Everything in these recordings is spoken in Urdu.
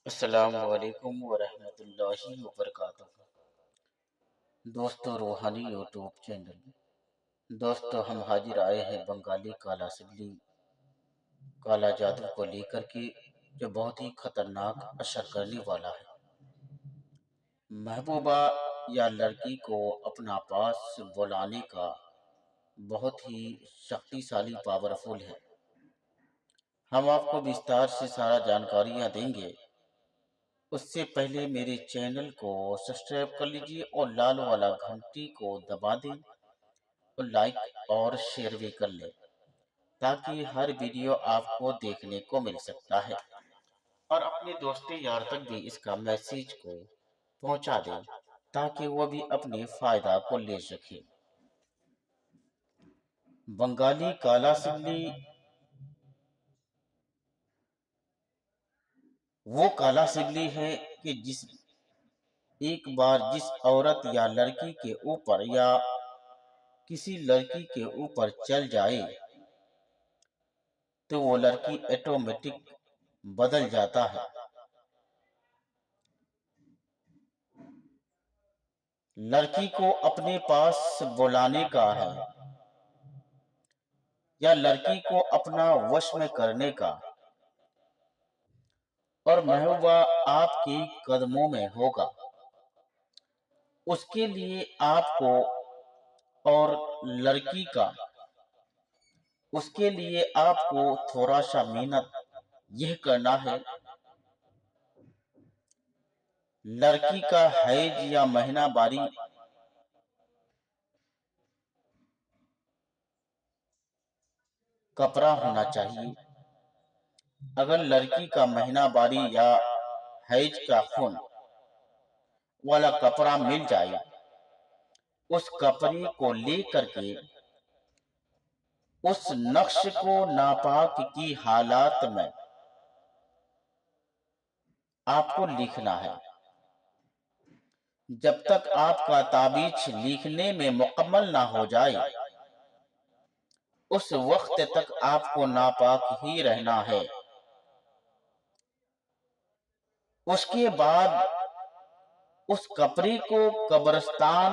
السلام علیکم ورحمۃ اللہ وبرکاتہ۔ دوستو روحانی یوٹیوب چینل میں دوستو ہم حاضر آئے ہیں بنگالی کالا سگلی کالا جادو کو لے کر کے، جو بہت ہی خطرناک اثر کرنے والا ہے۔ محبوبہ یا لڑکی کو اپنا پاس بلانے کا بہت ہی شکتیشالی پاورفل ہے۔ ہم آپ کو وستار سے سارا جانکاریاں دیں گے۔ اس سے پہلے میرے چینل کو سبسکرائب کر لیجئے اور لال والا گھنٹی کو دبا دیں اور لائک اور شیئر بھی کر لیں، تاکہ ہر ویڈیو آپ کو دیکھنے کو مل سکتا ہے، اور اپنے دوست یار تک بھی اس کا میسیج کو پہنچا دیں تاکہ وہ بھی اپنے فائدہ کو لے سکے۔ بنگالی کالا سگلی وہ کالا سگلی ہے کہ ایک بار جس عورت یا لڑکی کے اوپر یا کسی لڑکی کے اوپر چل جائے تو وہ لڑکی آٹومیٹک بدل جاتا ہے۔ لڑکی کو اپنے پاس بلانے کا ہے یا لڑکی کو اپنا وش میں کرنے کا، اور محبوبہ آپ کے قدموں میں ہوگا۔ اس کے لیے آپ کو اور لڑکی کا اس کے لیے آپ کو تھوڑا سا محنت یہ کرنا ہے۔ لڑکی کا حیض یا مہینہ باری کپڑا ہونا چاہیے۔ اگر لڑکی کا مہینہ باری یا حیض کا خون والا کپڑا مل جائے، اس کپڑے کو لے کر کے اس نقش کو ناپاک کی حالات میں آپ کو لکھنا ہے۔ جب تک آپ کا تعویذ لکھنے میں مکمل نہ ہو جائے، اس وقت تک آپ کو ناپاک ہی رہنا ہے۔ اس کے بعد اس کپڑے کو قبرستان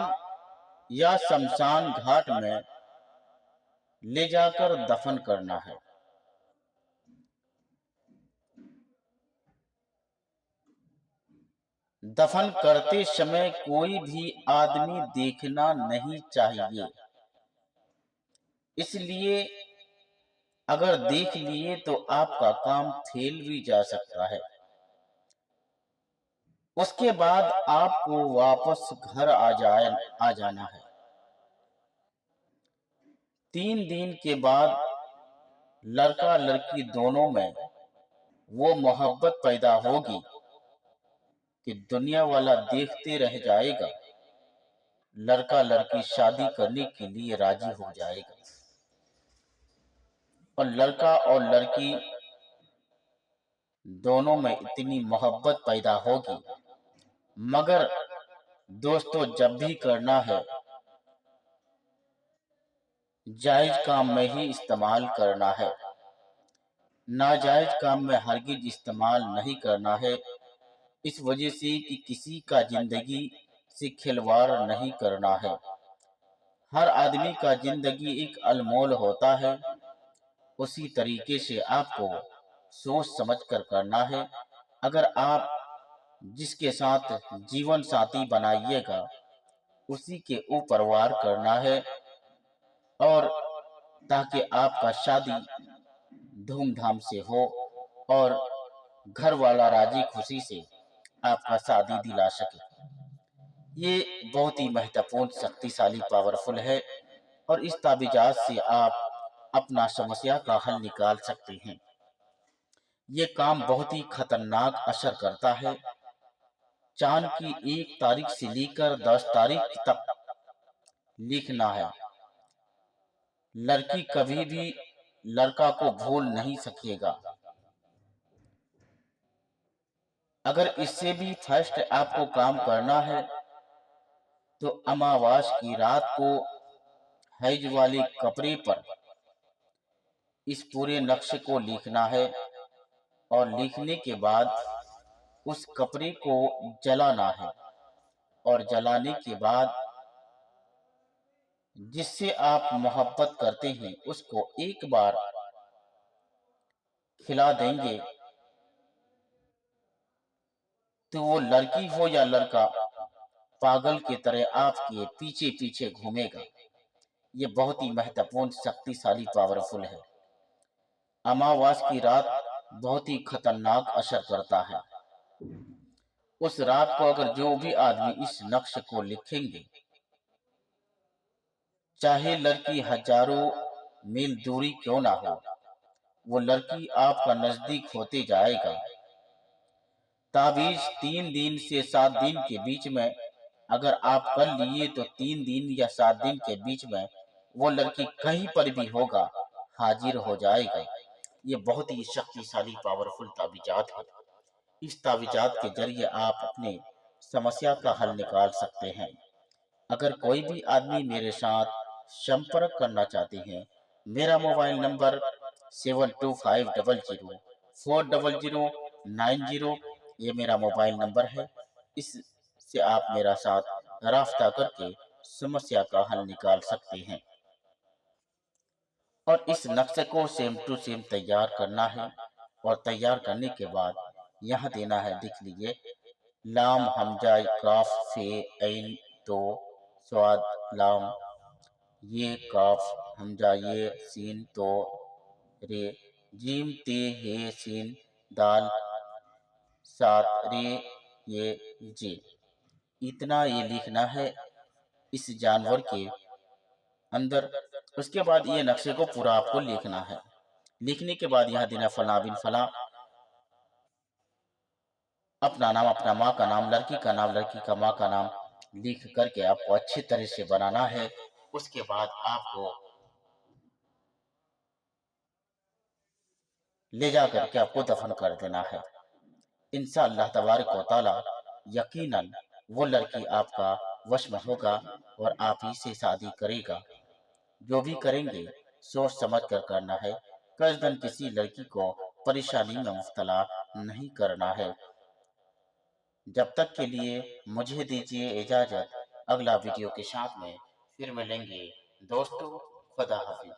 یا شمشان گھاٹ میں لے جا کر دفن کرنا ہے۔ دفن کرتے سمے کوئی بھی آدمی دیکھنا نہیں چاہیے، اس لیے اگر دیکھ لیے تو آپ کا کام پھیل بھی جا سکتا ہے۔ اس کے بعد آپ کو واپس گھر آ جانا ہے۔ 3 دن کے بعد لڑکا لڑکی دونوں میں وہ محبت پیدا ہوگی کہ دنیا والا دیکھتے رہ جائے گا۔ لڑکا لڑکی شادی کرنے کے لیے راضی ہو جائے گا، اور لڑکا اور لڑکی دونوں میں اتنی محبت پیدا ہوگی۔ مگر دوستو، جب بھی کرنا ہے جائز کام میں ہی استعمال کرنا ہے، ناجائز کام میں ہرگز استعمال نہیں کرنا ہے، اس وجہ سے کہ کسی کا زندگی سے کھلواڑ نہیں کرنا ہے۔ ہر آدمی کا زندگی ایک انمول ہوتا ہے، اسی طریقے سے آپ کو سوچ سمجھ کر کرنا ہے۔ اگر آپ جس کے ساتھ جیون ساتھی بنائیے گا، اسی کے اوپر وار کرنا ہے، اور تاکہ آپ کا شادی دھوم دھام سے ہو اور گھر والا راضی خوشی سے آپ کا شادی دلا سکے۔ یہ بہت ہی مہتوپورن شکتیشالی پاورفل ہے، اور اس تعویذات سے آپ اپنا سمسیا کا حل نکال سکتے ہیں۔ یہ کام بہت ہی خطرناک اثر کرتا ہے۔ چاند کی 1 تاریخ سے لے کر 10 تاریخ تک لکھنا ہے۔ لڑکی کبھی بھی لڑکا کو بھول نہیں سکے گا۔ اگر اس سے بھی فرسٹ آپ کو کام کرنا ہے تو اماواس کی رات کو حیض والے کپڑے پر اس پورے نقشے کو لکھنا ہے، اور لکھنے کے بعد اس کپڑے کو جلانا ہے، اور جلانے کے بعد جس سے آپ محبت کرتے ہیں اس کو ایک بار کھلا دیں گے، تو وہ لڑکی ہو یا لڑکا پاگل کی طرح آپ کے پیچھے پیچھے گھومے گا۔ یہ بہت ہی مہتوپورن، شکتیشالی، پاورفل ہے۔ اماواس کی رات بہت ہی خطرناک اثر کرتا ہے۔ اس رات کو اگر جو بھی آدمی اس نقش کو لکھیں گے، چاہے لڑکی ہزاروں میل دوری کیوں نہ ہو، وہ لڑکی آپ کا نزدیک ہوتے جائے گا۔ تعویذ 3 دن سے 7 دن کے بیچ میں اگر آپ کر لیے تو 3 دن یا 7 دن کے بیچ میں وہ لڑکی کہیں پر بھی ہوگا، حاضر ہو جائے گا۔ یہ بہت ہی شکتیشالی، پاورفل تعویذات ہے۔ اس تعویذات کے ذریعے آپ اپنے سمسیا کا حل نکال سکتے ہیں۔ اگر کوئی بھی آدمی میرے ساتھ سمپرک کرنا چاہتے ہیں، میرا موبائل نمبر 7250040090، یہ میرا موبائل نمبر ہے۔ اس سے آپ میرا ساتھ رابطہ کر کے سمسیا کا حل نکال سکتے ہیں، اور اس نقشے کو سیم ٹو سیم تیار کرنا ہے، اور تیار کرنے کے بعد یہاں دینا ہے، دیکھ لیجئے، لام حمزہ کاف فے عین تو سواد لام، یہ کاف حمزہ یہ سین تو رے، جیم تے ہے سین دال سات رے یہ جے۔ اتنا یہ لکھنا ہے اس جانور کے اندر۔ اس کے بعد یہ نقشے کو پورا آپ کو لکھنا ہے۔ لکھنے کے بعد یہاں دینا فلاں بن فلاں، اپنا نام، اپنا ماں کا نام، لڑکی کا نام، لڑکی کا ماں کا نام لکھ کر کے آپ کو اچھی طرح سے بنانا ہے۔ اس کے بعد آپ کو لے جا کر کے آپ کو دفن کر دینا ہے۔ انشاءاللہ تبارک و تعالی یقیناً وہ لڑکی آپ کا وش میں ہوگا اور آپ ہی سے شادی کرے گا۔ جو بھی کریں گے سوچ سمجھ کر کرنا ہے، قصداً کسی لڑکی کو پریشانی میں مبتلا نہیں کرنا ہے۔ جب تک کے لیے مجھے دیجیے اجازت، اگلا ویڈیو کے ساتھ میں پھر ملیں گے دوستو، خدا حافظ۔